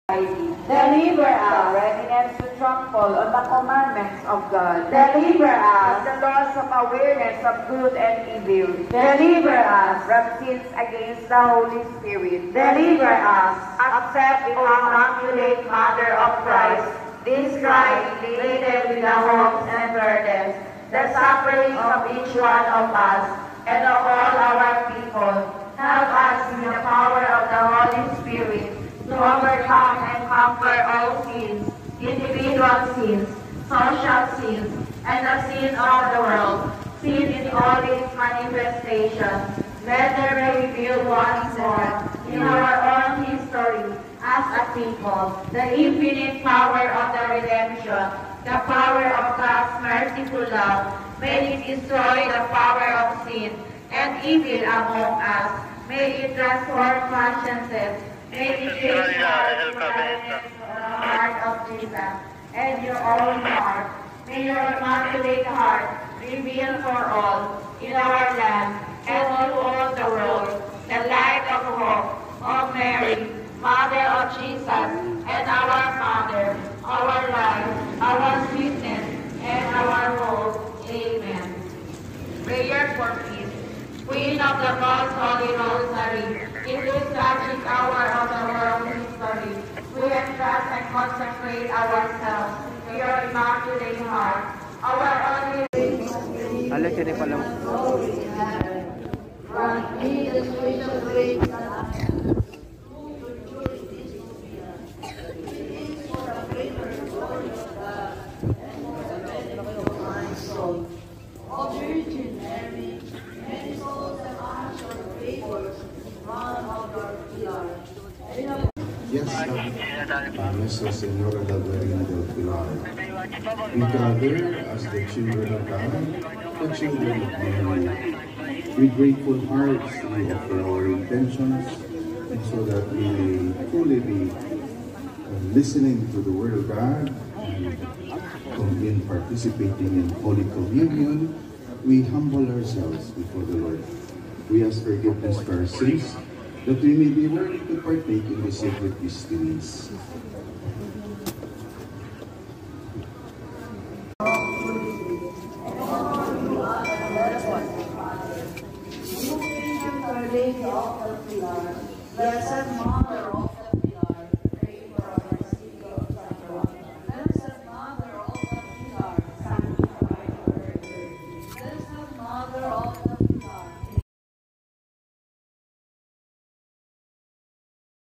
Deliver us. Readiness to trample on the commandments of God. Deliver us. The loss of awareness of good and evil. Deliver us. From sins against the Holy Spirit. Deliver us. Accept, O Immaculate Mother of Christ, this Christ laden with the hopes and burdens, the sufferings of each one of us, and of all our people. Help us in the power of the Holy Spirit to overcome and conquer all sins, individual sins, social sins, and the sins of the world, sin in all its manifestations, whether revealed once more in our own history as a people, the infinite power of the redemption, the power of God's merciful love. May it destroy the power of sin and evil among us. May it transform consciences. May it change the heart of Jesus and your own heart. May your immaculate heart reveal for all in our land and throughout the world the light of hope. O Mary, Mother of Jesus, and our Mother, our life, our sweetness, and our hope. Amen. Prayer for peace. Queen of the Most Holy Rosary, in this tragic hour of the world history, we entrust and consecrate ourselves to your Immaculate Heart, our only Alex, ini pala. Grant me the special grace that for a greater glory of God and for the benefit of my soul. O Virgin Mary, many souls have asked your favors, one of your pillars. Yes, Nuestra Señora de la Virgen del Pilar. We gather as the children of God, the children of Mary. With grateful hearts, we offer our intentions, and so that we may fully be listening to the Word of God and in participating in Holy Communion, we humble ourselves before the Lord. We ask forgiveness for our sins, that we may be worthy to partake in the sacred mysteries. Blessed Mother of